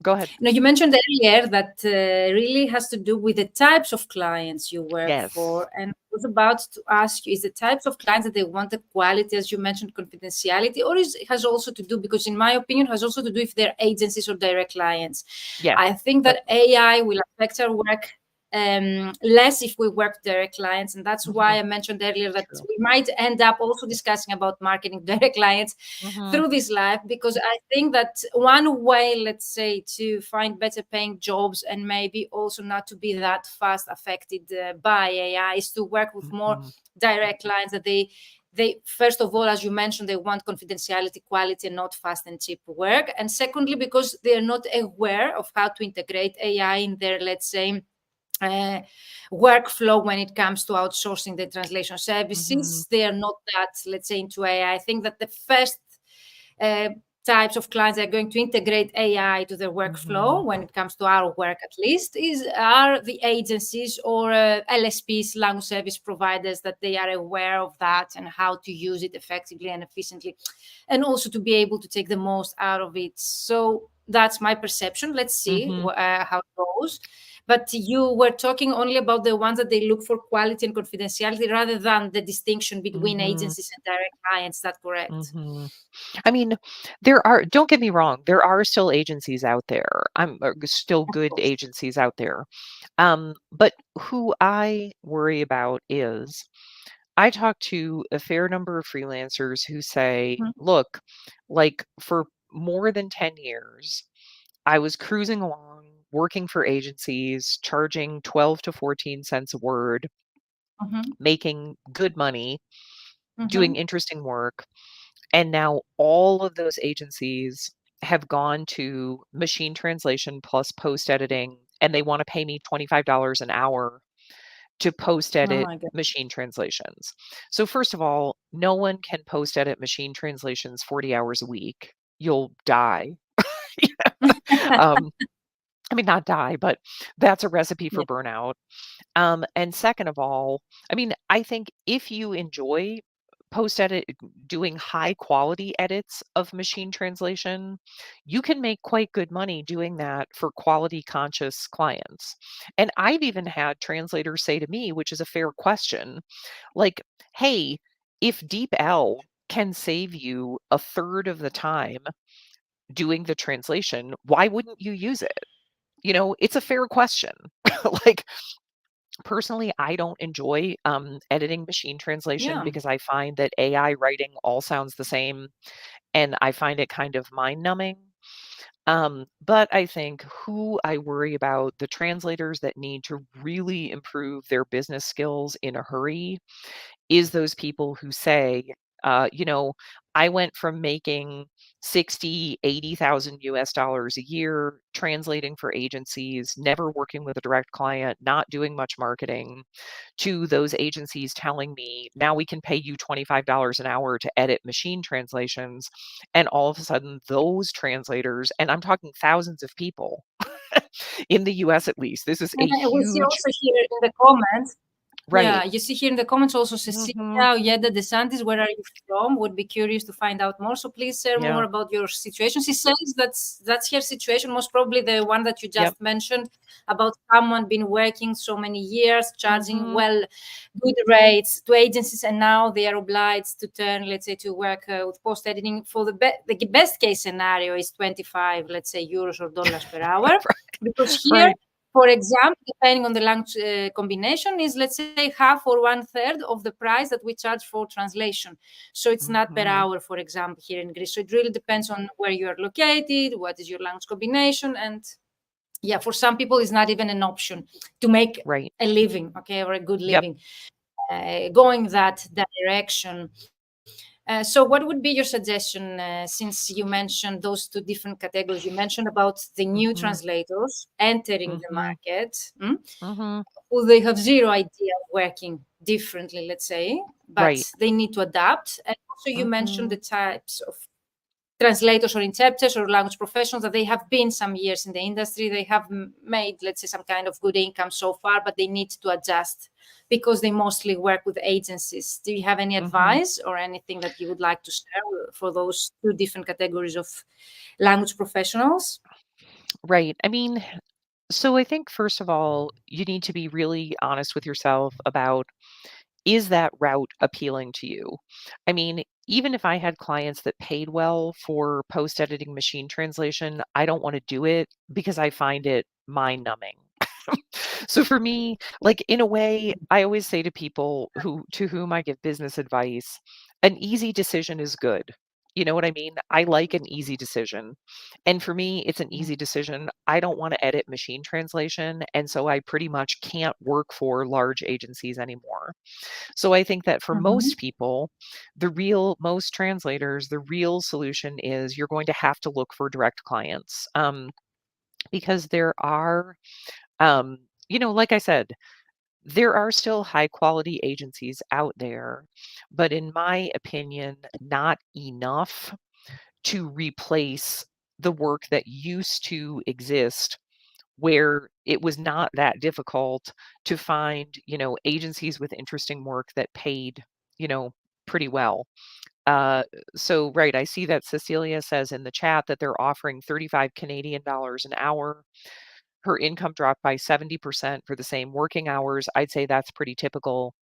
Go ahead. No, you mentioned earlier that really has to do with the types of clients you work Yes. for. And I was about to ask you, is the types of clients that they want the quality, as you mentioned, confidentiality, or it has also to do, because in my opinion, has also to do if they're agencies or direct clients. Yeah. I think That that AI will affect our work less if we work with direct clients. And that's why mhm, I mentioned earlier that true. we might end up also discussing about marketing direct clients Mhm, through this life, because I think that one way, let's say, to find better paying jobs and maybe also not to be that fast affected by AI is to work with more mhm, direct clients that they first of all, as you mentioned, they want confidentiality, quality, and not fast and cheap work. And secondly, because they are not aware of how to integrate AI in their, let's say, uh, workflow when it comes to outsourcing the translation mhm, services. They are not that, let's say, into AI. I think that the first uh, types of clients that are going to integrate AI to their workflow when it comes to our work, at least, are the agencies or LSPs, language service providers, that they are aware of that and how to use it effectively and efficiently, and also to be able to take the most out of it. So that's my perception. Let's see how it goes. But you were talking only about the ones that they look for quality and confidentiality rather than the distinction between agencies and direct clients. Is that correct? I mean, don't get me wrong, there are still agencies out there. Still good agencies out there. But who I worry about is I talk to a fair number of freelancers who say, look, like for more than 10 years, I was cruising along, working for agencies, charging 12 to 14 cents a word, making good money, doing interesting work. And now all of those agencies have gone to machine translation plus post editing, and they want to pay me $25 an hour to post edit machine translations. So first of all, no one can post edit machine translations 40 hours a week. You'll die. I mean, not die, but that's a recipe for burnout. And second of all, I mean, I think if you enjoy post edit, doing high quality edits of machine translation, you can make quite good money doing that for quality conscious clients. And I've even had translators say to me, which is a fair question, like, hey, if DeepL can save you a third of the time doing the translation, why wouldn't you use it? You know, it's a fair question. Like, personally, I don't enjoy editing machine translation because I find that AI writing all sounds the same, and I find it kind of mind numbing. But I think who I worry about, the translators that need to really improve their business skills in a hurry, is those people who say, you know, I went from making 60, 80,000 US dollars a year, translating for agencies, never working with a direct client, not doing much marketing, to those agencies telling me, now we can pay you $25 an hour to edit machine translations. And all of a sudden, those translators, and I'm talking thousands of people in the US at least, this is a We see huge. also here in the comments. Right. Yeah, you see here in the comments also Cecilia, Yeda DeSantis, where are you from? Would be curious to find out more. So please share more about your situation. She says that's her situation, most probably the one that you just mentioned, about someone been working so many years, charging good rates to agencies, and now they are obliged to turn, let's say, to work with post editing. For the best case scenario is 25, let's say, euros or dollars per hour, because here. For example, depending on the language combination, is, let's say, half or one third of the price that we charge for translation. So it's not per hour, for example, here in Greece. So it really depends on where you are located, what is your language combination. And yeah, for some people, it's not even an option to make a living, okay, or a good living, going that direction. So what would be your suggestion, since you mentioned those two different categories? You mentioned about the new translators entering the market, who they have zero idea of working differently, let's say, but they need to adapt. And also you mentioned the types of translators or interpreters or language professionals that they have been some years in the industry. They have made, let's say, some kind of good income so far, but they need to adjust because they mostly work with agencies. Do you have any advice or anything that you would like to share for those two different categories of language professionals? Right. I mean, so I think first of all, you need to be really honest with yourself about, is that route appealing to you? I mean, even if I had clients that paid well for post editing machine translation, I don't want to do it because I find it mind numbing. So for me, like, in a way, I always say to people to whom I give business advice, an easy decision is good. You know what I mean? I like an easy decision. And for me, it's an easy decision. I don't want to edit machine translation. And so I pretty much can't work for large agencies anymore. So I think that for most people, most translators, the real solution is you're going to have to look for direct clients, because there are, like I said, there are still high quality agencies out there, but in my opinion, not enough to replace the work that used to exist, where it was not that difficult to find, agencies with interesting work that paid, pretty well. So right, I see that Cecilia says in the chat that they're offering 35 Canadian dollars an hour. Her income dropped by 70% for the same working hours. I'd say that's pretty typical.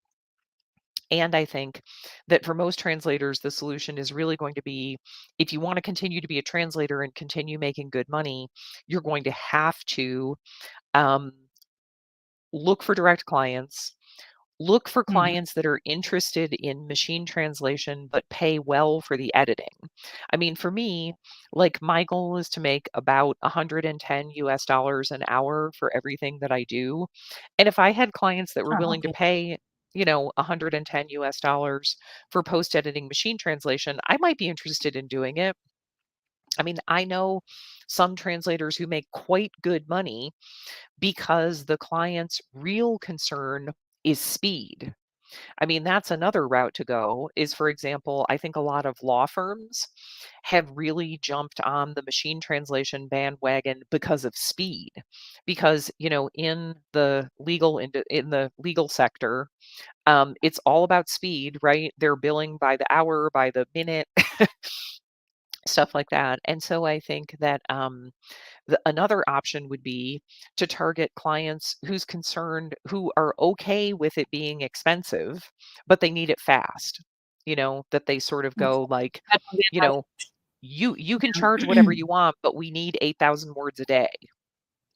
And I think that for most translators, the solution is really going to be, if you want to continue to be a translator and continue making good money, you're going to have to um, look for direct clients. Look for clients that are interested in machine translation, but pay well for the editing. I mean, for me, like my goal is to make about 110 US dollars an hour for everything that I do. And if I had clients that were willing to Okay. pay, 110 US dollars for post editing machine translation, I might be interested in doing it. I mean, I know some translators who make quite good money because the client's real concern is speed. I mean, that's another route to go is, for example, I think a lot of law firms have really jumped on the machine translation bandwagon because of speed. Because, in the legal sector, it's all about speed, right? They're billing by the hour, by the minute, stuff like that. And so I think that another option would be to target clients who are okay with it being expensive, but they need it fast. That they sort of Okay. go like, That would be you another know, you can charge whatever option. you want, but we need 8,000 words a day,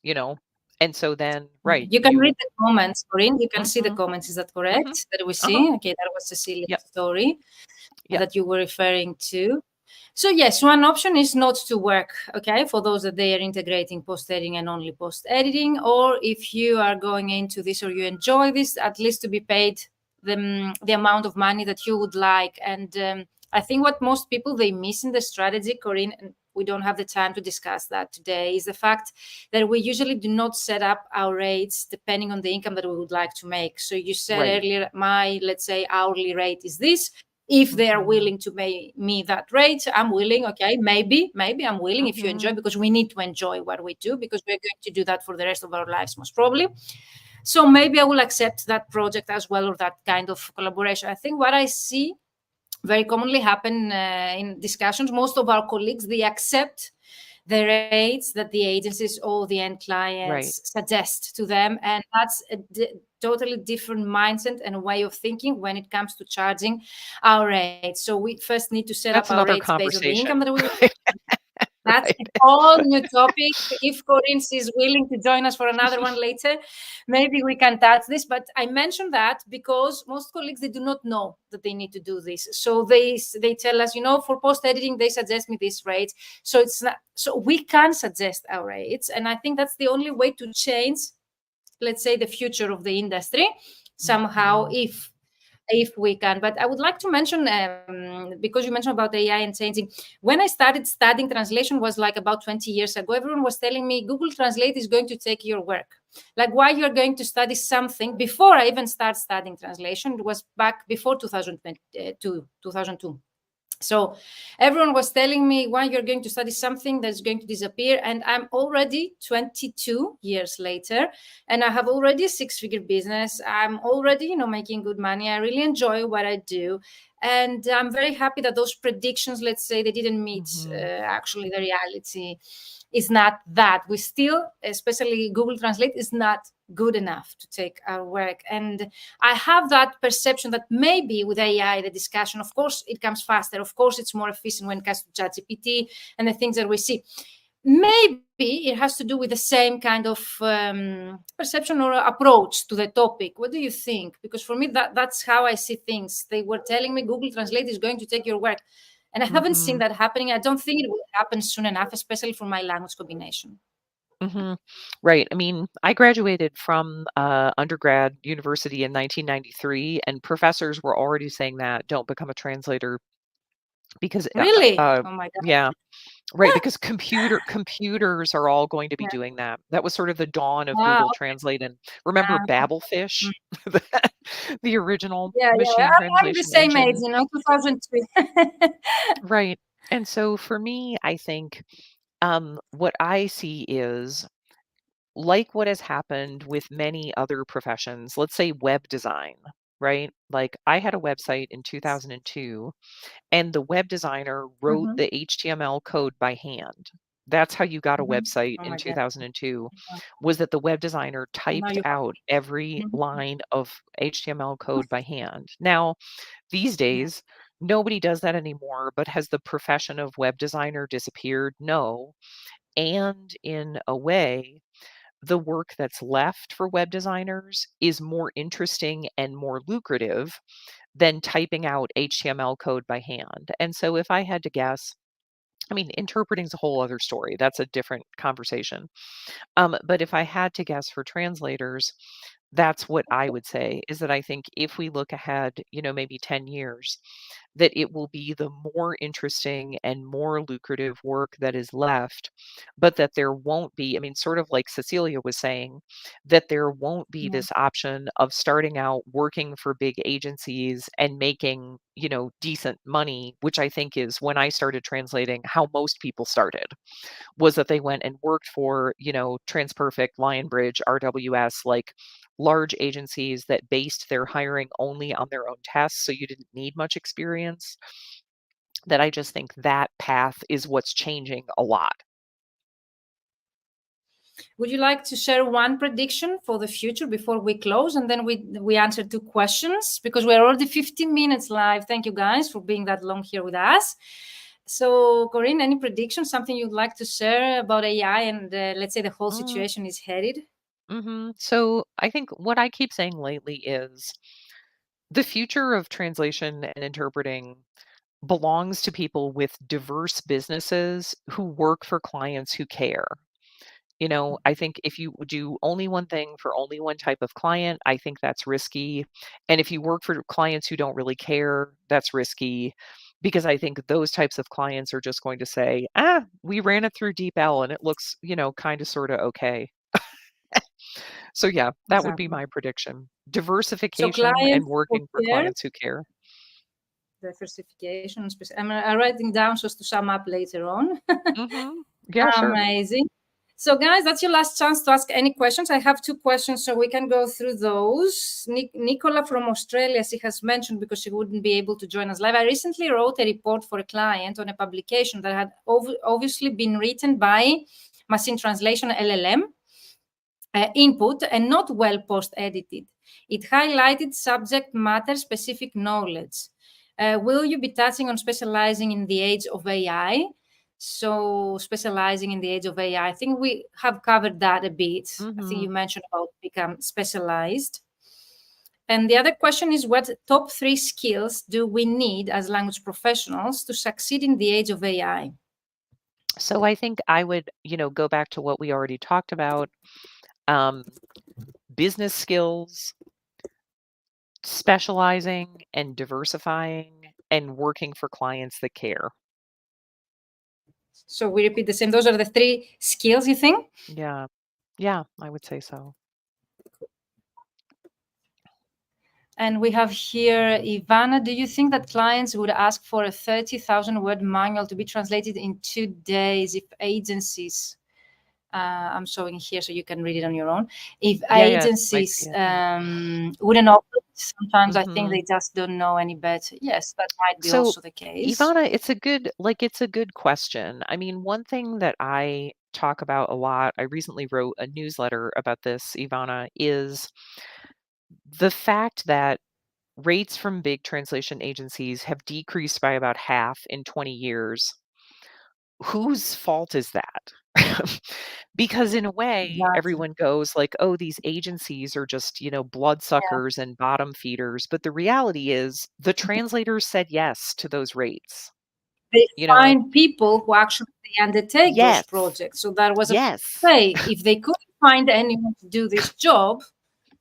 you know. And so then, Okay. right, You can read the comments, Corinne. You can see the mhm, comments. Is that mhm, correct? That we uh-huh, see? Okay, that was Cecilia's yep, story yep, that you were referring to. So yes, one option is not to work, okay, for those that they are integrating post-editing and only post-editing, or if you are going into this or you enjoy this, at least to be paid the amount of money that you would like. And I think what most people, they miss in the strategy, Corinne, and we don't have the time to discuss that today, is the fact that we usually do not set up our rates depending on the income that we would like to make. So you said right, earlier, my, let's say, hourly rate is this. If they are mhm, willing to pay me that rate, I'm willing. Okay, maybe I'm willing if you enjoy, mhm, because we need to enjoy what we do, because we're going to do that for the rest of our lives, most probably. So maybe I will accept that project as well, or that kind of collaboration. I think what I see very commonly happen in discussions, most of our colleagues, they accept the rates that the agencies or the end right. clients suggest to them. And that's a totally different mindset and way of thinking when it comes to charging our rates. So we first need to set up That's our another rates based on the income conversation. that we will. That's a Right. whole new topic. If Corinne is willing to join us for another one later, maybe we can touch this. But I mentioned that because most colleagues, they do not know that they need to do this. So they tell us, for post editing, they suggest me this rate. So it's not. So we can suggest our rates, and I think that's the only way to change, let's say, the future of the industry somehow, Mhm, if we can. But I would like to mention, because you mentioned about AI and changing, when I started studying translation was like about 20 years ago, everyone was telling me Google Translate is going to take your work. Like, why you're going to study something? Before I even started studying translation, it was back before 2002. So everyone was telling me, why you're going to study something that's going to disappear. And I'm already 22 years later, and I have already a six-figure business. I'm already, making good money. I really enjoy what I do. And I'm very happy that those predictions, let's say, they didn't meet mhm, actually the reality. Is not that. We still, especially Google Translate, is not good enough to take our work. And I have that perception that maybe with AI, the discussion, of course, it comes faster. Of course, it's more efficient when it comes to ChatGPT and the things that we see. Maybe it has to do with the same kind of perception or approach to the topic. What do you think? Because for me, that's how I see things. They were telling me Google Translate is going to take your work. And I haven't seen mhm, that happening. I don't think it will happen soon enough, especially for my language combination. mhm. Right. I mean, I graduated from undergrad university in 1993, and professors were already saying that don't become a translator because, Really? Oh my God. yeah, right, because computers are all going to be Yeah. doing that. That was sort of the dawn of Wow. Google Translate. And remember Mm. Babelfish, the, the original Yeah, yeah. machine I'm the translation same age, engine, 2002. right? And so for me, I think what I see is like what has happened with many other professions, let's say web design, right? Like I had a website in 2002 and the web designer wrote Mm-hmm. the HTML code by hand. That's how you got a Mm-hmm. website Oh in my God. 2002, was that the web designer And now typed you have. out every Mhm. line of HTML code by hand. Now, these Yeah. days, nobody does that anymore, but has the profession of web designer disappeared? No. And in a way, the work that's left for web designers is more interesting and more lucrative than typing out HTML code by hand. And so if I had to guess, I mean, interpreting is a whole other story. That's a different conversation. But if I had to guess for translators, that's what I would say is that I think if we look ahead, maybe 10 years, that it will be the more interesting and more lucrative work that is left, but that there won't be, I mean, sort of like Cecilia was saying, that there won't be Yeah. this option of starting out working for big agencies and making, decent money, which I think is when I started translating how most people started was that they went and worked for, TransPerfect, Lionbridge, RWS, like large agencies that based their hiring only on their own tests. So you didn't need much experience. That I just think that path is what's changing a lot. Would you like to share one prediction for the future before we close, and then we answer two questions because we're already 15 minutes live. Thank you guys for being that long here with us. So, Corinne, any prediction, something you'd like to share about AI and let's say the whole Mm, situation is headed? So I think what I keep saying lately is the future of translation and interpreting belongs to people with diverse businesses who work for clients who care. I think if you do only one thing for only one type of client, I think that's risky. And if you work for clients who don't really care, that's risky because I think those types of clients are just going to say, we ran it through DeepL and it looks, kind of sort of okay. So, yeah, that would be Exactly. my prediction. So, Diversification and clients who working for care, clients who care. diversification. I'm writing down so as to sum up later on. Yeah, sure. Amazing. So, guys, that's your last chance to ask any questions. I have two questions, so we can go through those. Nicola from Australia, she has mentioned because she wouldn't be able to join us live. I recently wrote a report for a client on a publication that had obviously been written by machine translation LLM input and not well post-edited. It highlighted subject matter specific knowledge. Will you be touching on specializing in the age of AI? So specializing in the age of AI, I think we have covered that a bit. I think you mentioned about become specialized. And the other question is, what top 3 skills do we need as language professionals to succeed in the age of AI? So I think I would, go back to what we already talked about. Business skills, specializing and diversifying, and working for clients that care. So we repeat the same. Those are the 3 skills, you think? Yeah. Yeah, I would say so. And we have here Ivana. Do you think that clients would ask for a 30,000 word manual to be translated in 2 days if agencies, I'm showing here so you can read it on your own, if Yeah, I see agencies it, yeah. wouldn't offer it? Sometimes I think they Mhm. just don't know any better. Yes, that might be So, also the case. Ivana, it's a good question. I mean, one thing that I talk about a lot, I recently wrote a newsletter about this, Ivana, is the fact that rates from big translation agencies have decreased by about half in 20 years. Whose fault is that? Because in a way, Exactly. everyone goes like, "Oh, these agencies are just, Yeah. bloodsuckers and bottom feeders." But the reality is the translators said yes to those rates, They you know? find people who actually undertake those Yes. projects. So that was a Yes. say. If they couldn't find anyone to do this job,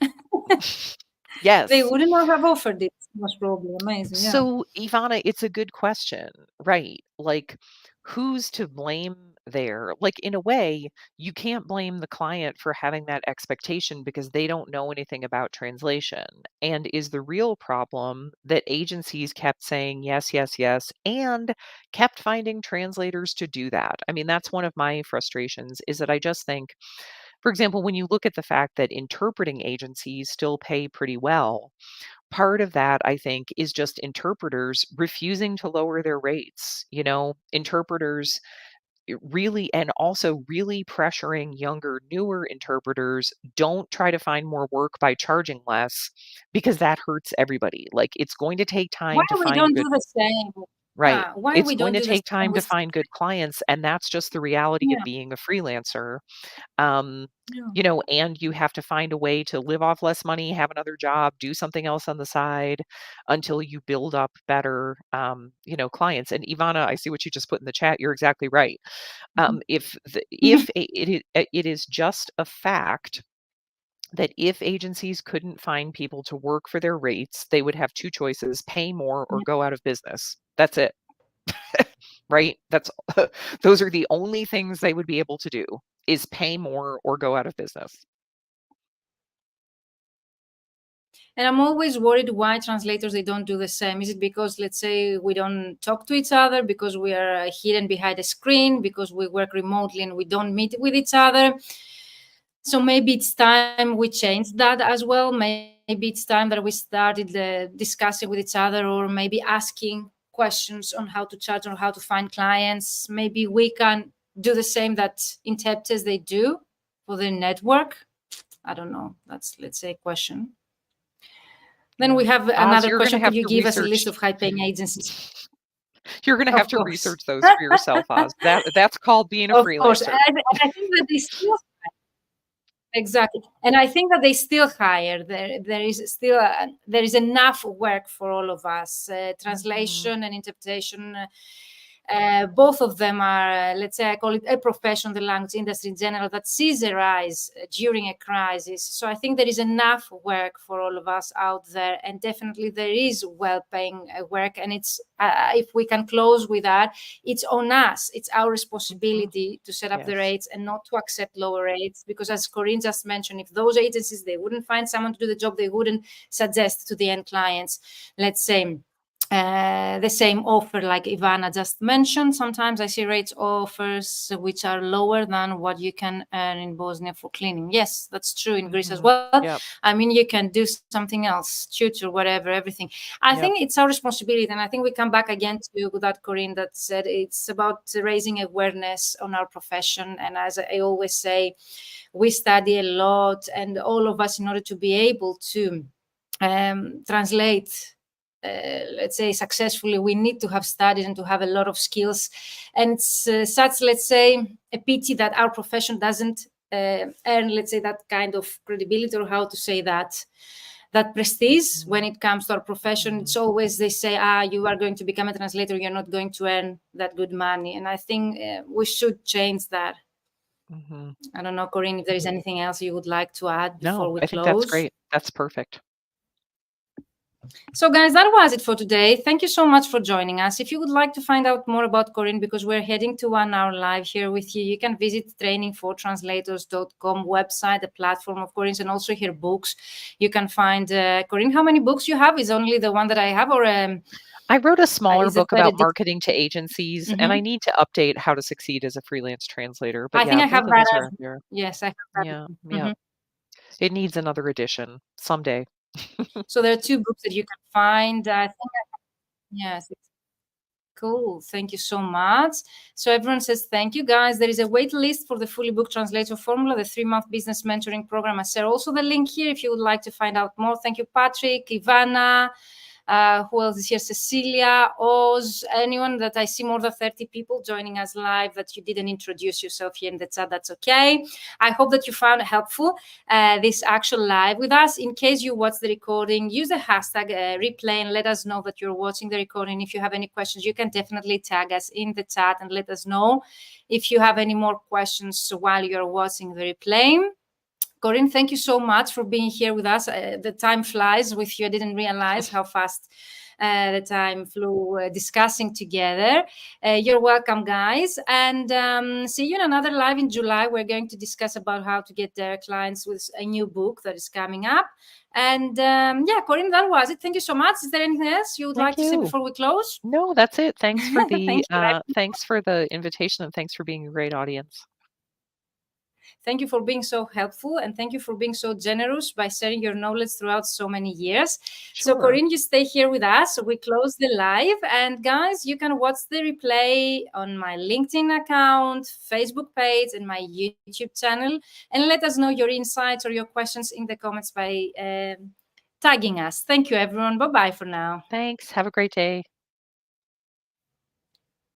they Yes. wouldn't have offered it. Most probably. Amazing. Yeah. So, Ivana, it's a good question, right? Like, who's to blame there. Like, in a way, you can't blame the client for having that expectation because they don't know anything about translation. And is the real problem that agencies kept saying yes, yes, yes, and kept finding translators to do that? I mean, that's one of my frustrations, is that I just think, for example, when you look at the fact that interpreting agencies still pay pretty well, part of that, I think, is just interpreters refusing to lower their rates. Interpreters really, and also really pressuring younger, newer interpreters, don't try to find more work by charging less, because that hurts everybody. Like, it's going to take Why time to we find don't good. do the same? Right. Yeah, why It's we going don't to do the take same time to with? find good clients, and that's just the reality of Yeah, being a freelancer. Um, yeah. and you have to find a way to live off less money, have another job, do something else on the side until you build up better, clients. And Ivana, I see what you just put in the chat. You're exactly right. Mhm. It is just a fact that if agencies couldn't find people to work for their rates, they would have two choices: pay more or Yeah. go out of business. That's it. Right? That's those are the only things they would be able to do, is pay more or go out of business. And I'm always worried why translators, they don't do the same. Is it because, let's say, we don't talk to each other, because we are hidden behind a screen, because we work remotely and we don't meet with each other? So maybe it's time we change that as well. Maybe it's time that we started discussing with each other, or maybe asking questions on how to charge or how to find clients. Maybe we can do the same that interpreters they do for their network. I don't know. That's, let's say, a question. Then Yeah. we have Oz, another you're gonna question. Could have you to give us a list research. of high-paying agencies? You're gonna have Of to course. research those for yourself, Oz. That's called being a Of course. And freelancer. I think that they still, exactly. And I think that they still hire. There is still there is enough work for all of us. Mhm. Translation and interpretation. Both of them are, let's say, I call it a profession, the language industry in general, that sees a rise during a crisis. So I think there is enough work for all of us out there, and definitely there is well-paying work. And it's if we can close with that, it's on us. It's our Mhm. responsibility to set up the Yes. rates and not to accept lower rates. Because as Corinne just mentioned, if those agencies, they wouldn't find someone to do the job, they wouldn't suggest to the end clients, let's say, the same offer like Ivana just mentioned. Sometimes I see rates offers which are lower than what you can earn in Bosnia for cleaning. Yes, that's true in Greece as Mhm. well. Yep. I mean, you can do something else, tutor, whatever, everything. I Yep. think it's our responsibility. And I think we come back again to that Corinne that said it's about raising awareness on our profession. And as I always say, we study a lot, and all of us, in order to be able to translate, let's say, successfully, we need to have studied and to have a lot of skills. And it's such, let's say, a pity that our profession doesn't earn, let's say, that kind of credibility, or how to say that prestige when Mhm. it comes to our profession. It's Mhm. always, they say, you are going to become a translator, you're not going to earn that good money. And I think we should change that. Mhm. I don't know, Corinne, if there is anything else you would like to add before No, we I think that's close. great. That's perfect. So, guys, that was it for today. Thank you so much for joining us. If you would like to find out more about Corinne, because we're heading to 1 hour live here with you, you can visit trainingfortranslators.com website, the platform of Corinne's, and also her books. You can find Corinne. How many books you have? Is only the one that I have, or I wrote a smaller is it book quite a about different? marketing to agencies, and I Mhm. need to update How to Succeed as a Freelance Translator. But I think yeah, I both have of that those are as, out there. yes, I have that. Yeah, yeah. Mhm. It needs another edition someday. So there are two books that you can find. I think, yes. Cool. Thank you so much. So everyone says thank you, guys. There is a wait list for the fully booked translator formula, the 3-month business mentoring program. I share also the link here if you would like to find out more. Thank you, Patrick, Ivana. Who else is here? Cecilia, Oz, anyone that I see more than 30 people joining us live that you didn't introduce yourself here in the chat. That's okay. I hope that you found it helpful, this actual live with us. In case you watch the recording, use the hashtag replay and let us know that you're watching the recording. If you have any questions, you can definitely tag us in the chat and let us know if you have any more questions while you're watching the replay. Corinne, thank you so much for being here with us. The time flies with you. I didn't realize how fast the time flew discussing together. You're welcome, guys, and see you in another live in July. We're going to discuss about how to get their clients with a new book that is coming up. And yeah, Corinne, that was it. Thank you so much. Is there anything else you would like to say before we close? No, that's it. Thanks for the Thank thanks for the invitation, and thanks for being a great audience. Thank you for being so helpful, and thank you for being so generous by sharing your knowledge throughout so many years. Sure. So Corinne, you stay here with us. So we close the live, and guys, you can watch the replay on my LinkedIn account, Facebook page, and my YouTube channel, and let us know your insights or your questions in the comments by tagging us. Thank you, everyone. Bye-bye for now. Thanks. Have a great day.